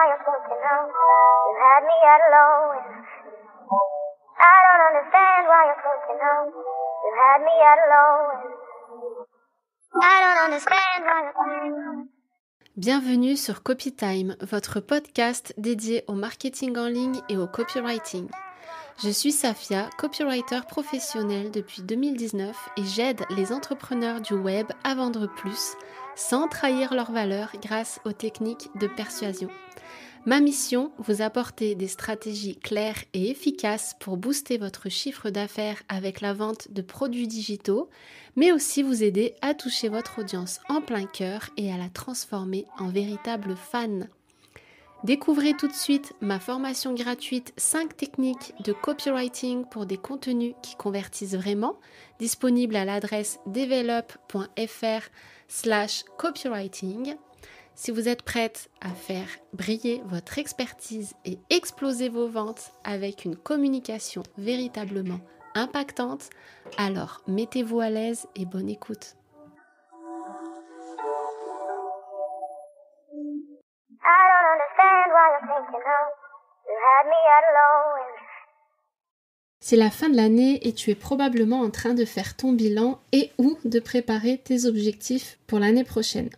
you're thinking of. You had me at a low and I don't understand why you're thinking of. You had me at a low and I don't understand why you're thinking of. Bienvenue sur Copytime, votre podcast dédié au marketing en ligne et au copywriting. Je suis Safia, copywriter professionnelle depuis 2019 et j'aide les entrepreneurs du web à vendre plus sans trahir leurs valeurs grâce aux techniques de persuasion. Ma mission, vous apporter des stratégies claires et efficaces pour booster votre chiffre d'affaires avec la vente de produits digitaux, mais aussi vous aider à toucher votre audience en plein cœur et à la transformer en véritable fan. Découvrez tout de suite ma formation gratuite 5 techniques de copywriting pour des contenus qui convertissent vraiment, disponible à l'adresse develop.fr/copywriting. Si vous êtes prête à faire briller votre expertise et exploser vos ventes avec une communication véritablement impactante, alors mettez-vous à l'aise et bonne écoute. C'est la fin de l'année et tu es probablement en train de faire ton bilan et ou de préparer tes objectifs pour l'année prochaine.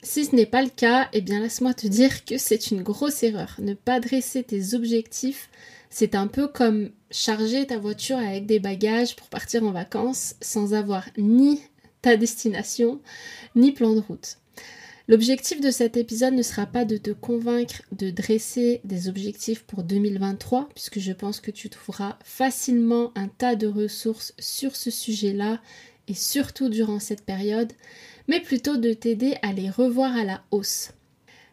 Si ce n'est pas le cas, eh bien laisse-moi te dire que c'est une grosse erreur. Ne pas dresser tes objectifs, c'est un peu comme charger ta voiture avec des bagages pour partir en vacances sans avoir ni ta destination, ni plan de route. L'objectif de cet épisode ne sera pas de te convaincre de dresser des objectifs pour 2023, puisque je pense que tu trouveras facilement un tas de ressources sur ce sujet-là, et surtout durant cette période, mais plutôt de t'aider à les revoir à la hausse.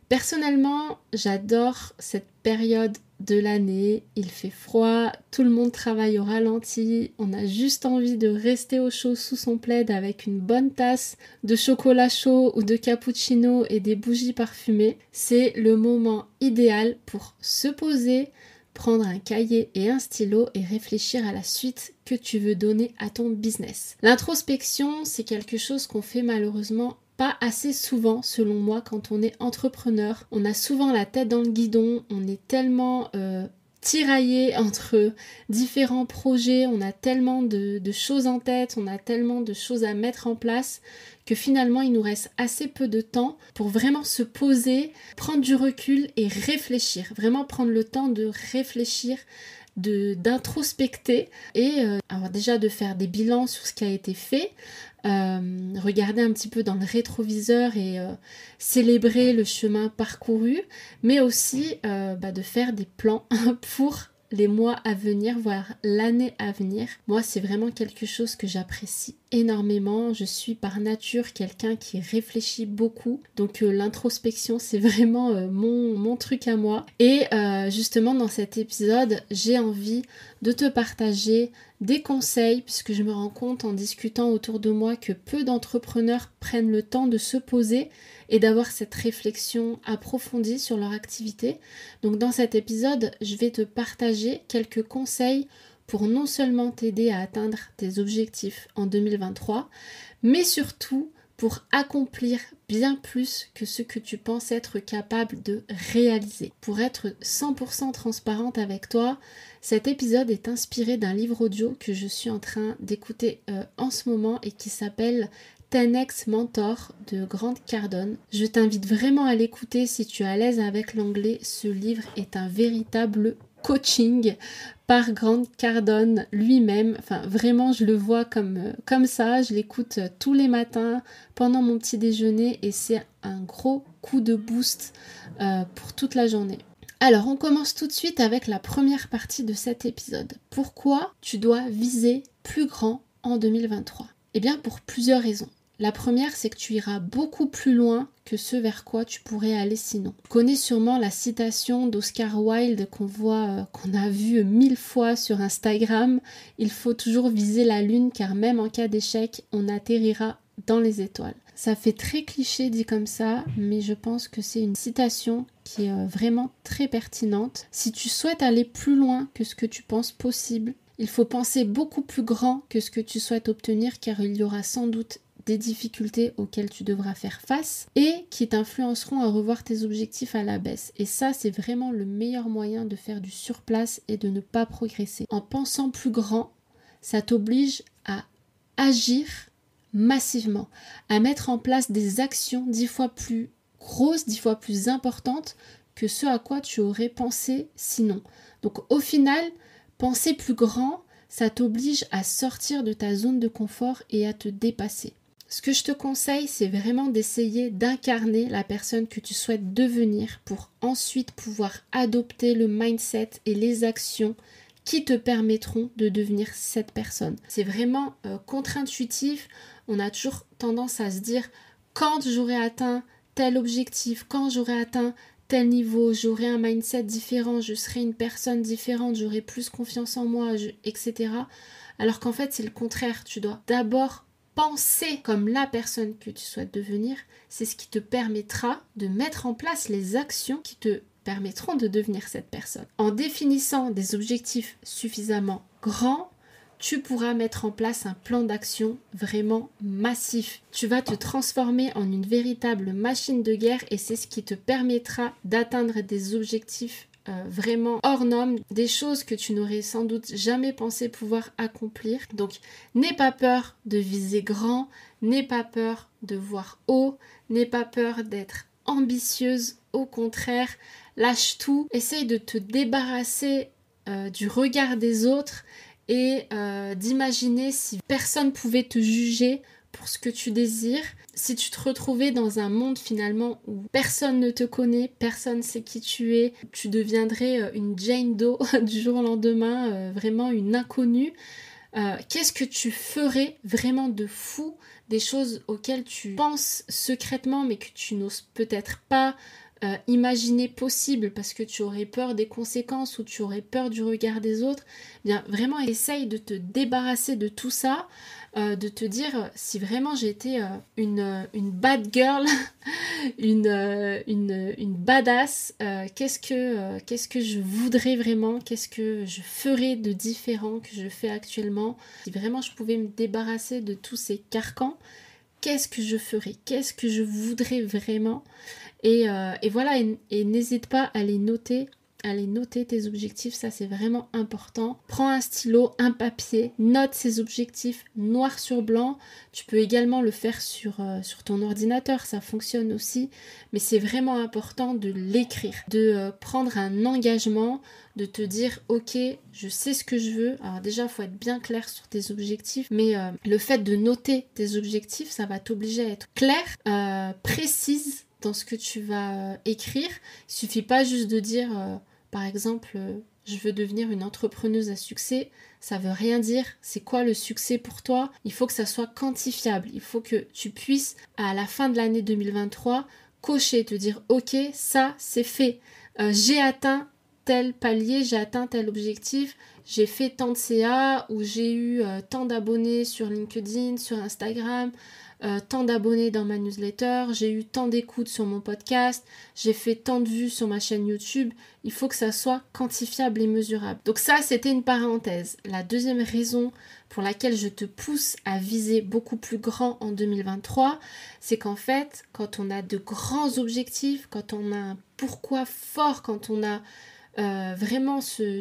Personnellement, j'adore cette période de l'année, il fait froid, tout le monde travaille au ralenti, on a juste envie de rester au chaud sous son plaid avec une bonne tasse de chocolat chaud ou de cappuccino et des bougies parfumées. C'est le moment idéal pour se poser, prendre un cahier et un stylo et réfléchir à la suite que tu veux donner à ton business. L'introspection, c'est quelque chose qu'on fait malheureusement pas assez souvent selon moi quand on est entrepreneur. On a souvent la tête dans le guidon, on est tellement tiraillé entre différents projets, on a tellement de choses en tête, on a tellement de choses à mettre en place que finalement il nous reste assez peu de temps pour vraiment se poser, prendre du recul et réfléchir, vraiment prendre le temps de réfléchir, d'introspecter et alors déjà de faire des bilans sur ce qui a été fait, regarder un petit peu dans le rétroviseur et célébrer le chemin parcouru, mais aussi de faire des plans pour les mois à venir, voire l'année à venir. Moi, c'est vraiment quelque chose que j'apprécie énormément. Je suis par nature quelqu'un qui réfléchit beaucoup. Donc l'introspection, c'est vraiment mon truc à moi. Et justement, dans cet épisode, j'ai envie de te partager des conseils, puisque je me rends compte en discutant autour de moi que peu d'entrepreneurs prennent le temps de se poser et d'avoir cette réflexion approfondie sur leur activité. Donc dans cet épisode, je vais te partager quelques conseils pour non seulement t'aider à atteindre tes objectifs en 2023, mais surtout pour accomplir bien plus que ce que tu penses être capable de réaliser. Pour être 100% transparente avec toi, cet épisode est inspiré d'un livre audio que je suis en train d'écouter en ce moment et qui s'appelle 10X Mentor de Grant Cardone. Je t'invite vraiment à l'écouter si tu es à l'aise avec l'anglais. Ce livre est un véritable coaching par Grant Cardone lui-même. Enfin, vraiment, je le vois comme ça. Je l'écoute tous les matins pendant mon petit déjeuner et c'est un gros coup de boost pour toute la journée. Alors, on commence tout de suite avec la première partie de cet épisode. Pourquoi tu dois viser plus grand en 2023 ? Eh bien, pour plusieurs raisons. La première, c'est que tu iras beaucoup plus loin que ce vers quoi tu pourrais aller sinon. Tu connais sûrement la citation d'Oscar Wilde qu'on a vu 1000 fois sur Instagram. Il faut toujours viser la lune car même en cas d'échec, on atterrira dans les étoiles. Ça fait très cliché dit comme ça, mais je pense que c'est une citation qui est vraiment très pertinente. Si tu souhaites aller plus loin que ce que tu penses possible, il faut penser beaucoup plus grand que ce que tu souhaites obtenir car il y aura sans doute des difficultés auxquelles tu devras faire face et qui t'influenceront à revoir tes objectifs à la baisse. Et ça, c'est vraiment le meilleur moyen de faire du surplace et de ne pas progresser. En pensant plus grand, ça t'oblige à agir massivement, à mettre en place des actions 10 fois plus grosses, 10 fois plus importantes que ce à quoi tu aurais pensé sinon. Donc au final, penser plus grand, ça t'oblige à sortir de ta zone de confort et à te dépasser. Ce que je te conseille, c'est vraiment d'essayer d'incarner la personne que tu souhaites devenir pour ensuite pouvoir adopter le mindset et les actions qui te permettront de devenir cette personne. C'est vraiment contre-intuitif. On a toujours tendance à se dire quand j'aurai atteint tel objectif, quand j'aurai atteint tel niveau, j'aurai un mindset différent, je serai une personne différente, j'aurai plus confiance en moi, etc. Alors qu'en fait, c'est le contraire. Tu dois d'abord penser comme la personne que tu souhaites devenir. C'est ce qui te permettra de mettre en place les actions qui te permettront de devenir cette personne. En définissant des objectifs suffisamment grands, tu pourras mettre en place un plan d'action vraiment massif. Tu vas te transformer en une véritable machine de guerre et c'est ce qui te permettra d'atteindre des objectifs vraiment hors normes, des choses que tu n'aurais sans doute jamais pensé pouvoir accomplir. Donc, n'aie pas peur de viser grand, n'aie pas peur de voir haut, n'aie pas peur d'être ambitieuse, au contraire, lâche tout, essaye de te débarrasser du regard des autres et d'imaginer si personne pouvait te juger pour ce que tu désires. Si tu te retrouvais dans un monde finalement où personne ne te connaît, personne ne sait qui tu es, tu deviendrais une Jane Doe du jour au lendemain, vraiment une inconnue. Qu'est-ce que tu ferais vraiment de fou, des choses auxquelles tu penses secrètement mais que tu n'oses peut-être pas imaginer possible parce que tu aurais peur des conséquences ou tu aurais peur du regard des autres. Bien, vraiment essaye de te débarrasser de tout ça, de te dire si vraiment j'étais une bad girl, une badass, qu'est-ce que je voudrais vraiment, qu'est-ce que je ferais de différent que je fais actuellement. Si vraiment je pouvais me débarrasser de tous ces carcans, qu'est-ce que je ferais, qu'est-ce que je voudrais vraiment. Et voilà, et n'hésite pas à les noter tes objectifs, ça c'est vraiment important. Prends un stylo, un papier, note ces objectifs noir sur blanc. Tu peux également le faire sur ton ordinateur, ça fonctionne aussi. Mais c'est vraiment important de l'écrire, de prendre un engagement, de te dire ok, je sais ce que je veux. Alors déjà, il faut être bien clair sur tes objectifs, mais le fait de noter tes objectifs, ça va t'obliger à être clair, précise dans ce que tu vas écrire. Il suffit pas juste de dire par exemple je veux devenir une entrepreneuse à succès, ça veut rien dire. C'est quoi le succès pour toi? Il faut que ça soit quantifiable, il faut que tu puisses à la fin de l'année 2023 cocher, te dire ok, ça c'est fait, j'ai atteint tel palier, j'ai atteint tel objectif, j'ai fait tant de CA ou j'ai eu tant d'abonnés sur LinkedIn, sur Instagram, tant d'abonnés dans ma newsletter, j'ai eu tant d'écoutes sur mon podcast, j'ai fait tant de vues sur ma chaîne YouTube. Il faut que ça soit quantifiable et mesurable. Donc ça, c'était une parenthèse. La deuxième raison pour laquelle je te pousse à viser beaucoup plus grand en 2023, c'est qu'en fait, quand on a de grands objectifs, quand on a un pourquoi fort, quand on a vraiment ces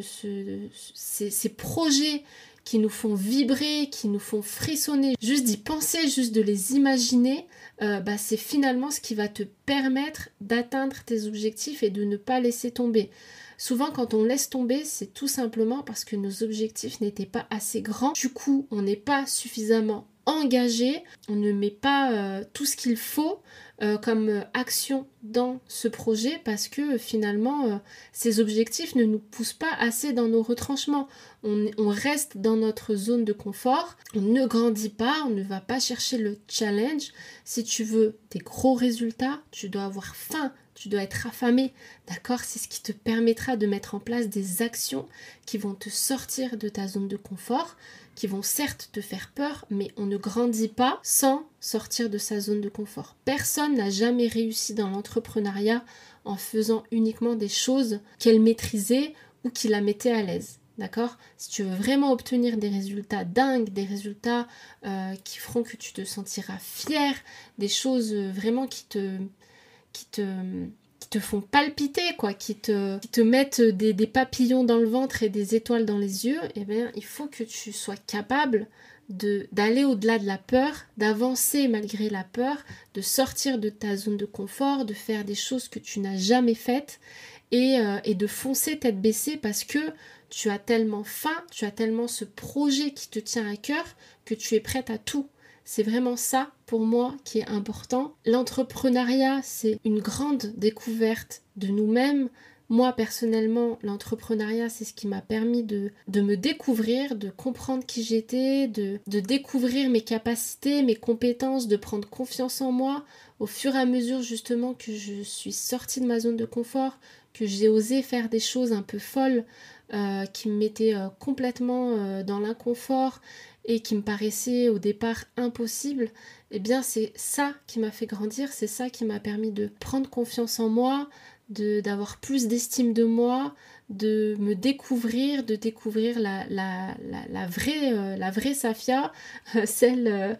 projets qui nous font vibrer, qui nous font frissonner, juste d'y penser, juste de les imaginer, c'est finalement ce qui va te permettre d'atteindre tes objectifs et de ne pas laisser tomber. Souvent, quand on laisse tomber, c'est tout simplement parce que nos objectifs n'étaient pas assez grands. Du coup, on n'est pas suffisamment engagé, on ne met pas tout ce qu'il faut comme action dans ce projet parce que finalement ces objectifs ne nous poussent pas assez dans nos retranchements. On reste dans notre zone de confort, on ne grandit pas, on ne va pas chercher le challenge. Si tu veux des gros résultats, tu dois avoir faim, tu dois être affamé, d'accord? C'est ce qui te permettra de mettre en place des actions qui vont te sortir de ta zone de confort, qui vont certes te faire peur, mais on ne grandit pas sans sortir de sa zone de confort. Personne n'a jamais réussi dans l'entrepreneuriat en faisant uniquement des choses qu'elle maîtrisait ou qui la mettaient à l'aise. D'accord? Si tu veux vraiment obtenir des résultats dingues, des résultats qui feront que tu te sentiras fier, des choses vraiment qui te font palpiter, quoi, qui te mettent des papillons dans le ventre et des étoiles dans les yeux, eh bien, il faut que tu sois capable d'aller au-delà de la peur, d'avancer malgré la peur, de sortir de ta zone de confort, de faire des choses que tu n'as jamais faites et de foncer tête baissée parce que tu as tellement faim, tu as tellement ce projet qui te tient à cœur que tu es prête à tout. C'est vraiment ça, pour moi, qui est important. L'entrepreneuriat, c'est une grande découverte de nous-mêmes. Moi, personnellement, l'entrepreneuriat, c'est ce qui m'a permis de me découvrir, de comprendre qui j'étais, de découvrir mes capacités, mes compétences, de prendre confiance en moi au fur et à mesure, justement, que je suis sortie de ma zone de confort, que j'ai osé faire des choses un peu folles, qui me mettaient complètement dans l'inconfort et qui me paraissaient au départ impossibles. Eh bien, c'est ça qui m'a fait grandir, c'est ça qui m'a permis de prendre confiance en moi, d'avoir plus d'estime de moi, de me découvrir, de découvrir la vraie Safia, celle,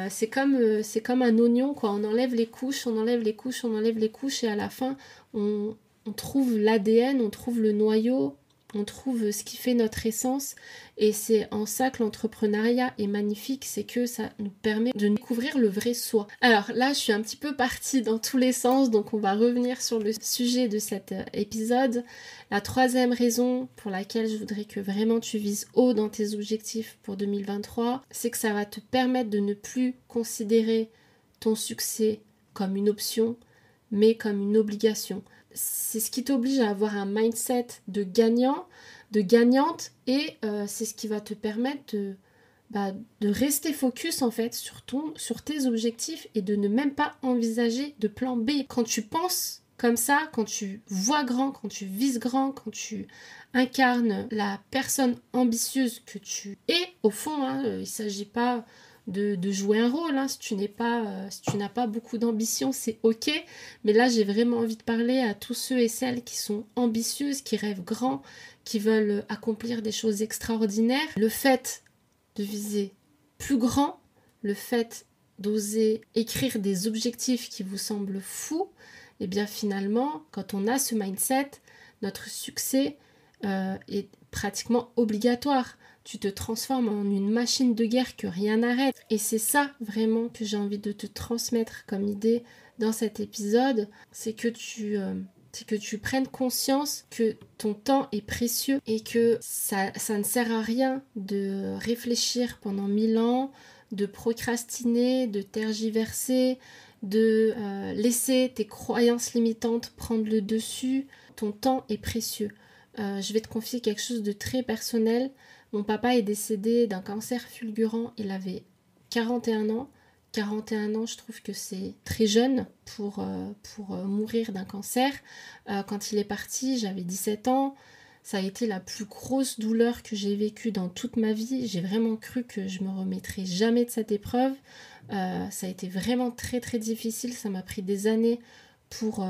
c'est comme un oignon, quoi. On enlève les couches, on enlève les couches, on enlève les couches, et à la fin, on trouve l'ADN, on trouve le noyau, on trouve ce qui fait notre essence, et c'est en ça que l'entrepreneuriat est magnifique, c'est que ça nous permet de découvrir le vrai soi. Alors là, je suis un petit peu partie dans tous les sens, donc on va revenir sur le sujet de cet épisode. La troisième raison pour laquelle je voudrais que vraiment tu vises haut dans tes objectifs pour 2023, c'est que ça va te permettre de ne plus considérer ton succès comme une option, mais comme une obligation. C'est ce qui t'oblige à avoir un mindset de gagnant, de gagnante, et c'est ce qui va te permettre de rester focus en fait sur tes objectifs et de ne même pas envisager de plan B. Quand tu penses comme ça, quand tu vois grand, quand tu vises grand, quand tu incarnes la personne ambitieuse que tu es, au fond, il ne s'agit pas de jouer un rôle, si tu n'as pas beaucoup d'ambition, c'est ok, mais là j'ai vraiment envie de parler à tous ceux et celles qui sont ambitieuses, qui rêvent grand, qui veulent accomplir des choses extraordinaires. Le fait de viser plus grand, le fait d'oser écrire des objectifs qui vous semblent fous, et bien finalement, quand on a ce mindset, notre succès est pratiquement obligatoire. Tu te transformes en une machine de guerre que rien n'arrête. Et c'est ça vraiment que j'ai envie de te transmettre comme idée dans cet épisode, c'est que tu prennes conscience que ton temps est précieux et que ça ne sert à rien de réfléchir pendant 1000 ans, de procrastiner, de tergiverser, de laisser tes croyances limitantes prendre le dessus. Ton temps est précieux. Je vais te confier quelque chose de très personnel. Mon papa est décédé d'un cancer fulgurant, il avait 41 ans. 41 ans, je trouve que c'est très jeune pour mourir d'un cancer. Quand il est parti, j'avais 17 ans. Ça a été la plus grosse douleur que j'ai vécue dans toute ma vie. J'ai vraiment cru que je me remettrais jamais de cette épreuve. Ça a été vraiment très très difficile. Ça m'a pris des années pour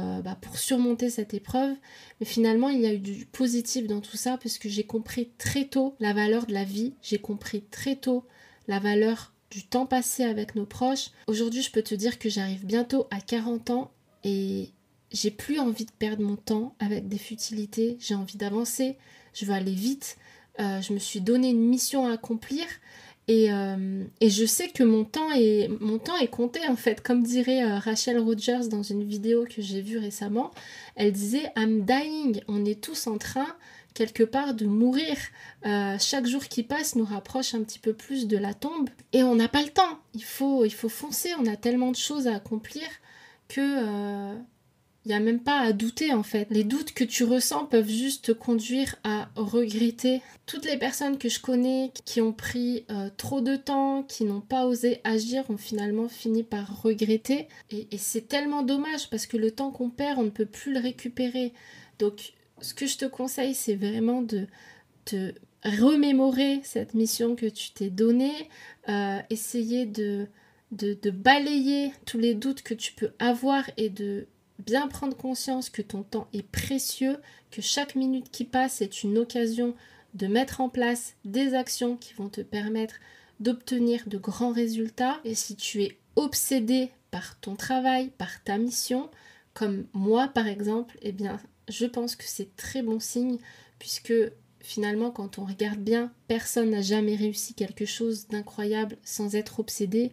surmonter cette épreuve. Mais finalement, il y a eu du positif dans tout ça parce que j'ai compris très tôt la valeur de la vie. J'ai compris très tôt la valeur du temps passé avec nos proches. Aujourd'hui, je peux te dire que j'arrive bientôt à 40 ans et j'ai plus envie de perdre mon temps avec des futilités. J'ai envie d'avancer, je veux aller vite. Je me suis donné une mission à accomplir et je sais que mon temps est compté en fait. Comme dirait Rachel Rogers dans une vidéo que j'ai vue récemment, elle disait « I'm dying ». On est tous en train quelque part de mourir. Chaque jour qui passe nous rapproche un petit peu plus de la tombe et on n'a pas le temps. Il faut foncer, on a tellement de choses à accomplir que il n'y a même pas à douter en fait. Les doutes que tu ressens peuvent juste te conduire à regretter. Toutes les personnes que je connais qui ont pris trop de temps, qui n'ont pas osé agir, ont finalement fini par regretter. Et c'est tellement dommage parce que le temps qu'on perd, on ne peut plus le récupérer. Donc ce que je te conseille, c'est vraiment de te remémorer cette mission que tu t'es donnée, essayer de balayer tous les doutes que tu peux avoir et de bien prendre conscience que ton temps est précieux, que chaque minute qui passe est une occasion de mettre en place des actions qui vont te permettre d'obtenir de grands résultats. Et si tu es obsédé par ton travail, par ta mission, comme moi par exemple, eh bien je pense que c'est très bon signe, puisque finalement quand on regarde bien, personne n'a jamais réussi quelque chose d'incroyable sans être obsédé.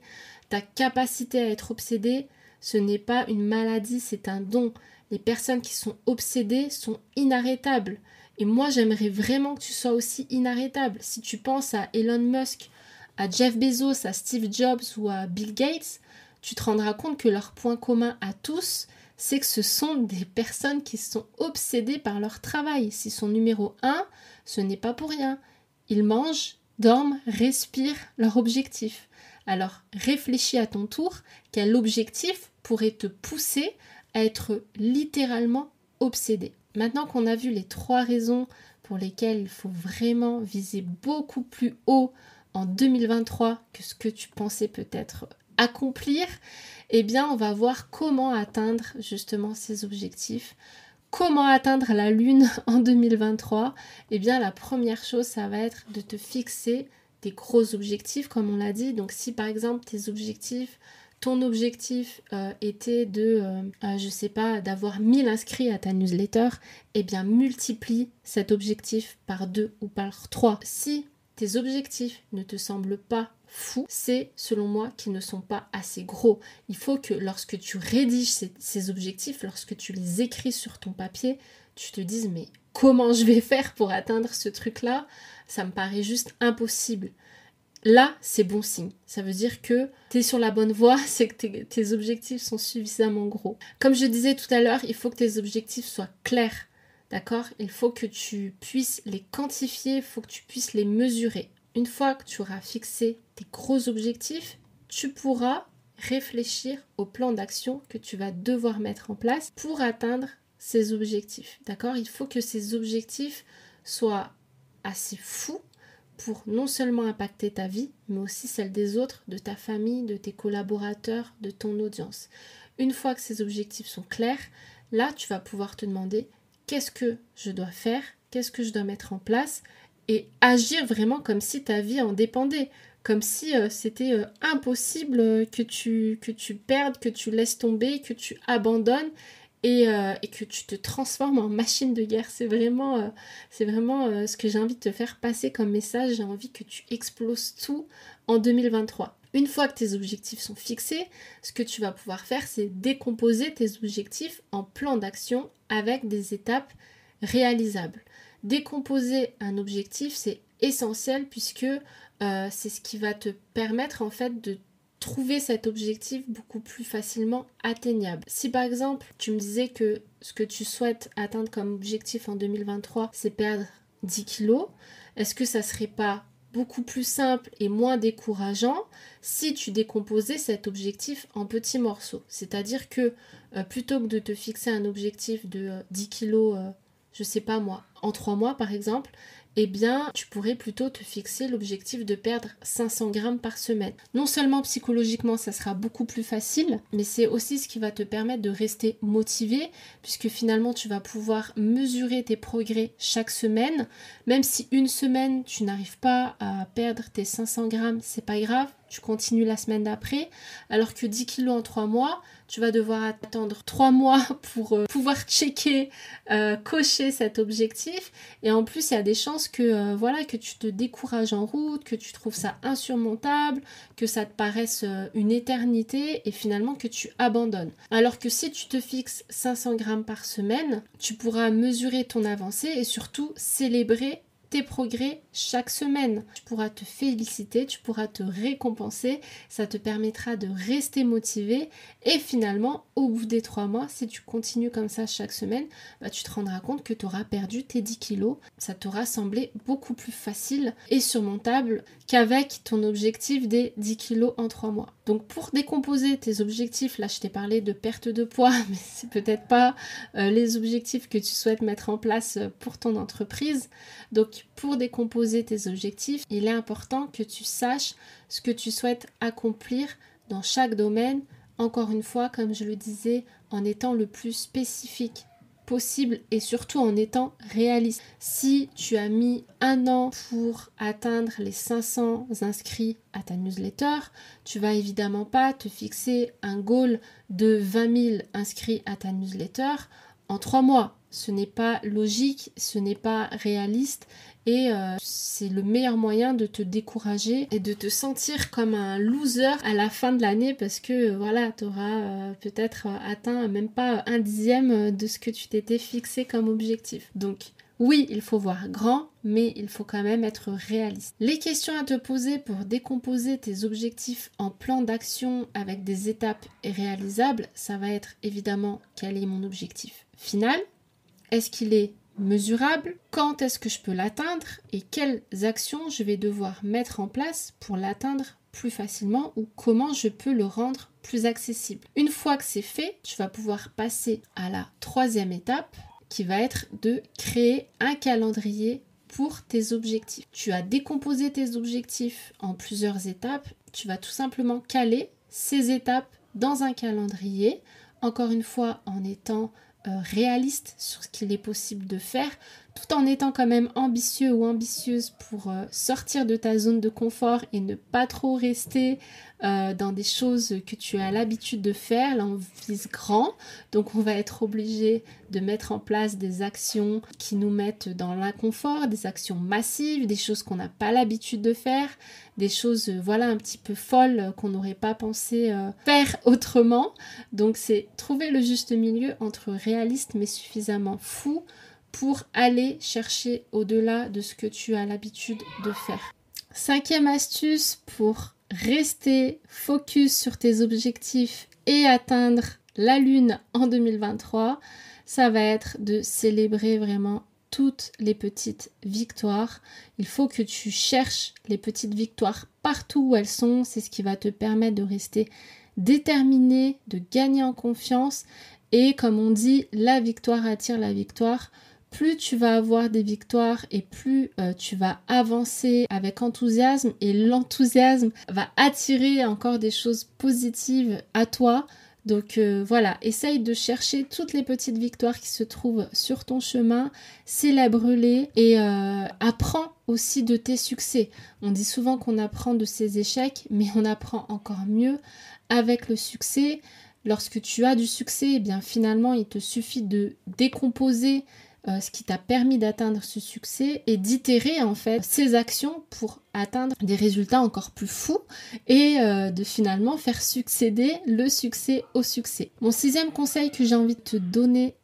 Ta capacité à être obsédé, ce n'est pas une maladie, c'est un don. Les personnes qui sont obsédées sont inarrêtables. Et moi, j'aimerais vraiment que tu sois aussi inarrêtable. Si tu penses à Elon Musk, à Jeff Bezos, à Steve Jobs ou à Bill Gates, tu te rendras compte que leur point commun à tous, c'est que ce sont des personnes qui sont obsédées par leur travail. S'ils sont numéro 1, ce n'est pas pour rien. Ils mangent, dorment, respirent leur objectif. Alors, réfléchis à ton tour, quel objectif pourrait te pousser à être littéralement obsédé. Maintenant qu'on a vu les 3 raisons pour lesquelles il faut vraiment viser beaucoup plus haut en 2023 que ce que tu pensais peut-être accomplir, eh bien on va voir comment atteindre justement ces objectifs. Comment atteindre la lune en 2023 ? Eh bien la première chose, ça va être de te fixer des gros objectifs comme on l'a dit. Donc si par exemple ton objectif était de, je sais pas, d'avoir 1000 inscrits à ta newsletter, eh bien multiplie cet objectif par 2 ou par 3. Si tes objectifs ne te semblent pas fous, c'est selon moi qu'ils ne sont pas assez gros. Il faut que lorsque tu rédiges ces objectifs, lorsque tu les écris sur ton papier, tu te dises mais comment je vais faire pour atteindre ce truc-là ? Ça me paraît juste impossible. Là, c'est bon signe. Ça veut dire que tu es sur la bonne voie, c'est que tes objectifs sont suffisamment gros. Comme je disais tout à l'heure, il faut que tes objectifs soient clairs. D'accord ? Il faut que tu puisses les quantifier, il faut que tu puisses les mesurer. Une fois que tu auras fixé tes gros objectifs, tu pourras réfléchir au plan d'action que tu vas devoir mettre en place pour atteindre ces objectifs. D'accord ? Il faut que ces objectifs soient assez fous pour non seulement impacter ta vie, mais aussi celle des autres, de ta famille, de tes collaborateurs, de ton audience. Une fois que ces objectifs sont clairs, là, tu vas pouvoir te demander qu'est-ce que je dois faire, qu'est-ce que je dois mettre en place et agir vraiment comme si ta vie en dépendait, comme si c'était impossible que tu perdes, que tu laisses tomber, que tu abandonnes et que tu te transformes en machine de guerre. C'est vraiment ce que j'ai envie de te faire passer comme message. J'ai envie que tu exploses tout en 2023. Une fois que tes objectifs sont fixés, ce que tu vas pouvoir faire, c'est décomposer tes objectifs en plans d'action avec des étapes réalisables. Décomposer un objectif, c'est essentiel puisque c'est ce qui va te permettre en fait de trouver cet objectif beaucoup plus facilement atteignable. Si par exemple, tu me disais que ce que tu souhaites atteindre comme objectif en 2023, c'est perdre 10 kilos, est-ce que ça serait pas beaucoup plus simple et moins décourageant si tu décomposais cet objectif en petits morceaux? C'est-à-dire que plutôt que de te fixer un objectif de 10 kilos, je sais pas moi, en 3 mois par exemple, eh bien, tu pourrais plutôt te fixer l'objectif de perdre 500 grammes par semaine. Non seulement psychologiquement, ça sera beaucoup plus facile, mais c'est aussi ce qui va te permettre de rester motivé, puisque finalement, tu vas pouvoir mesurer tes progrès chaque semaine. Même si une semaine, tu n'arrives pas à perdre tes 500 grammes, c'est pas grave. Tu continues la semaine d'après, alors que 10 kilos en 3 mois, tu vas devoir attendre 3 mois pour pouvoir checker, cocher cet objectif. Et en plus, il y a des chances que tu te décourages en route, que tu trouves ça insurmontable, que ça te paraisse une éternité et finalement que tu abandonnes. Alors que si tu te fixes 500 grammes par semaine, tu pourras mesurer ton avancée et surtout célébrer tes progrès chaque semaine. Tu pourras te féliciter, tu pourras te récompenser, ça te permettra de rester motivé et finalement, au bout des 3 mois, si tu continues comme ça chaque semaine, tu te rendras compte que tu auras perdu tes 10 kilos. Ça t'aura semblé beaucoup plus facile et surmontable qu'avec ton objectif des 10 kilos en 3 mois. Donc pour décomposer tes objectifs, là je t'ai parlé de perte de poids, mais c'est peut-être pas les objectifs que tu souhaites mettre en place pour ton entreprise. Donc pour décomposer tes objectifs, il est important que tu saches ce que tu souhaites accomplir dans chaque domaine, encore une fois, comme je le disais, en étant le plus spécifique possible et surtout en étant réaliste. Si tu as mis 1 an pour atteindre les 500 inscrits à ta newsletter, tu vas évidemment pas te fixer un goal de 20 000 inscrits à ta newsletter en 3 mois. Ce n'est pas logique, ce n'est pas réaliste et c'est le meilleur moyen de te décourager et de te sentir comme un loser à la fin de l'année parce que voilà, tu auras peut-être atteint même pas 1/10 de ce que tu t'étais fixé comme objectif. Donc oui, il faut voir grand, mais il faut quand même être réaliste. Les questions à te poser pour décomposer tes objectifs en plan d'action avec des étapes réalisables, ça va être évidemment quel est mon objectif final? Est-ce qu'il est mesurable? Quand est-ce que je peux l'atteindre? Et quelles actions je vais devoir mettre en place pour l'atteindre plus facilement ou comment je peux le rendre plus accessible? Une fois que c'est fait, tu vas pouvoir passer à la 3e étape qui va être de créer un calendrier pour tes objectifs. Tu as décomposé tes objectifs en plusieurs étapes. Tu vas tout simplement caler ces étapes dans un calendrier, encore une fois en étant réaliste sur ce qu'il est possible de faire, tout en étant quand même ambitieux ou ambitieuse pour sortir de ta zone de confort et ne pas trop rester dans des choses que tu as l'habitude de faire. Là, on vise grand, donc on va être obligé de mettre en place des actions qui nous mettent dans l'inconfort, des actions massives, des choses qu'on n'a pas l'habitude de faire, des choses voilà un petit peu folles qu'on n'aurait pas pensé faire autrement. Donc c'est trouver le juste milieu entre réaliste mais suffisamment fou pour aller chercher au-delà de ce que tu as l'habitude de faire. 5e astuce pour rester focus sur tes objectifs et atteindre la lune en 2023, ça va être de célébrer vraiment toutes les petites victoires. Il faut que tu cherches les petites victoires partout où elles sont. C'est ce qui va te permettre de rester déterminé, de gagner en confiance. Et comme on dit, la victoire attire la victoire. Plus tu vas avoir des victoires et plus tu vas avancer avec enthousiasme et l'enthousiasme va attirer encore des choses positives à toi. Donc voilà, essaye de chercher toutes les petites victoires qui se trouvent sur ton chemin, célèbre-les et apprends aussi de tes succès. On dit souvent qu'on apprend de ses échecs, mais on apprend encore mieux avec le succès. Lorsque tu as du succès, eh bien finalement il te suffit de décomposer ce qui t'a permis d'atteindre ce succès et d'itérer en fait ces actions pour atteindre des résultats encore plus fous et de finalement faire succéder le succès au succès. Mon 6e conseil que j'ai envie de te donner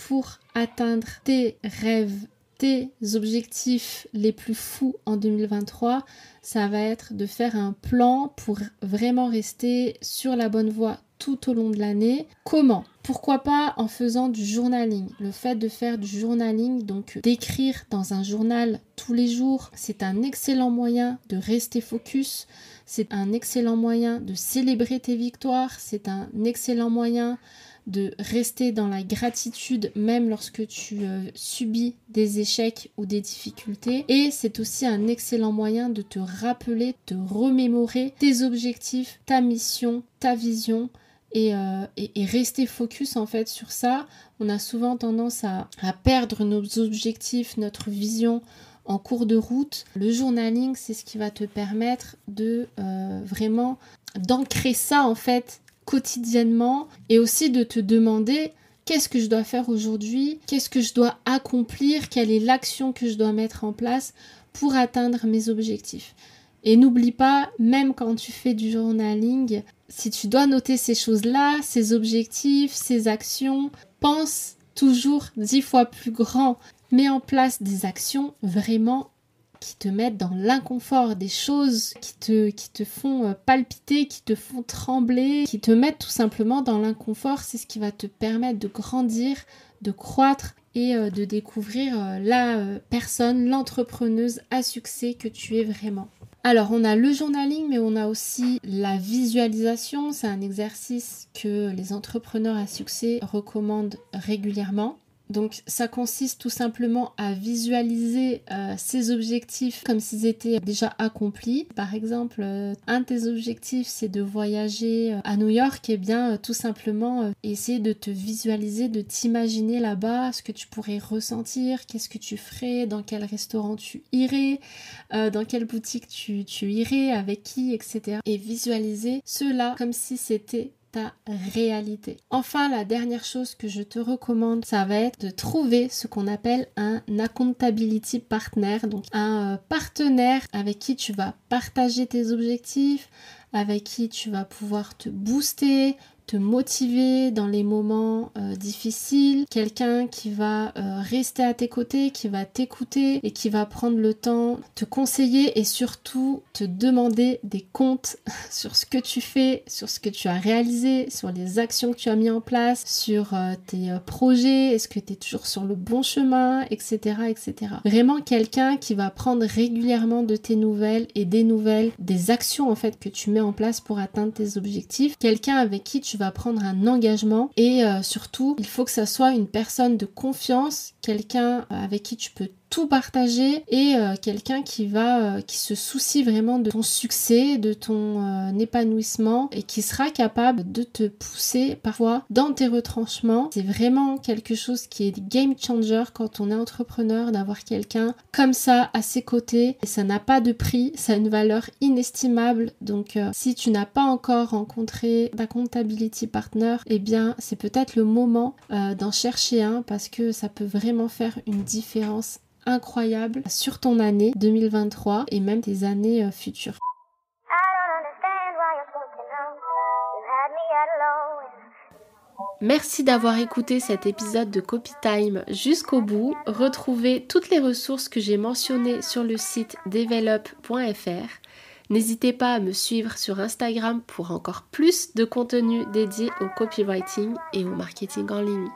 pour atteindre tes rêves, tes objectifs les plus fous en 2023, ça va être de faire un plan pour vraiment rester sur la bonne voie tout au long de l'année. Comment? Pourquoi pas en faisant du journaling? Le fait de faire du journaling, donc d'écrire dans un journal tous les jours, c'est un excellent moyen de rester focus, c'est un excellent moyen de célébrer tes victoires, c'est un excellent moyen de rester dans la gratitude même lorsque tu subis des échecs ou des difficultés. Et c'est aussi un excellent moyen de te rappeler, de remémorer tes objectifs, ta mission, ta vision et rester focus en fait sur ça. On a souvent tendance à perdre nos objectifs, notre vision en cours de route. Le journaling, c'est ce qui va te permettre de vraiment d'ancrer ça en fait quotidiennement et aussi de te demander qu'est-ce que je dois faire aujourd'hui, qu'est-ce que je dois accomplir, quelle est l'action que je dois mettre en place pour atteindre mes objectifs. Et n'oublie pas, même quand tu fais du journaling, si tu dois noter ces choses-là, ces objectifs, ces actions, pense toujours 10 fois plus grand. Mets en place des actions vraiment qui te mettent dans l'inconfort, des choses qui te font palpiter, qui te font trembler, qui te mettent tout simplement dans l'inconfort. C'est ce qui va te permettre de grandir, de croître et de découvrir la personne, l'entrepreneuse à succès que tu es vraiment. Alors on a le journaling, mais on a aussi la visualisation. C'est un exercice que les entrepreneurs à succès recommandent régulièrement. Donc ça consiste tout simplement à visualiser ses objectifs comme s'ils étaient déjà accomplis. Par exemple, un de tes objectifs c'est de voyager à New York, et bien tout simplement essayer de te visualiser, de t'imaginer là-bas, ce que tu pourrais ressentir, qu'est-ce que tu ferais, dans quel restaurant tu irais, dans quelle boutique tu irais, avec qui, etc. Et visualiser cela comme si c'était ta réalité. Enfin, la dernière chose que je te recommande, ça va être de trouver ce qu'on appelle un accountability partner, donc un partenaire avec qui tu vas partager tes objectifs, avec qui tu vas pouvoir te booster, te motiver dans les moments difficiles, quelqu'un qui va rester à tes côtés, qui va t'écouter et qui va prendre le temps de te conseiller et surtout te demander des comptes sur ce que tu fais, sur ce que tu as réalisé, sur les actions que tu as mis en place, sur tes projets, est-ce que tu es toujours sur le bon chemin, etc., etc. Vraiment quelqu'un qui va prendre régulièrement de tes nouvelles et des nouvelles, des actions en fait que tu mets en place pour atteindre tes objectifs, quelqu'un avec qui tu vas prendre un engagement et surtout il faut que ça soit une personne de confiance, quelqu'un avec qui tu peux tout partager et quelqu'un qui se soucie vraiment de ton succès, de ton épanouissement et qui sera capable de te pousser parfois dans tes retranchements. C'est vraiment quelque chose qui est game changer quand on est entrepreneur, d'avoir quelqu'un comme ça à ses côtés, et ça n'a pas de prix, ça a une valeur inestimable. Donc si tu n'as pas encore rencontré d'accountability partner, eh bien c'est peut-être le moment d'en chercher un, parce que ça peut vraiment faire une différence incroyable sur ton année 2023 et même tes années futures. Merci d'avoir écouté cet épisode de Copy Time jusqu'au bout. Retrouvez toutes les ressources que j'ai mentionnées sur le site develop.fr. N'hésitez pas à me suivre sur Instagram pour encore plus de contenu dédié au copywriting et au marketing en ligne.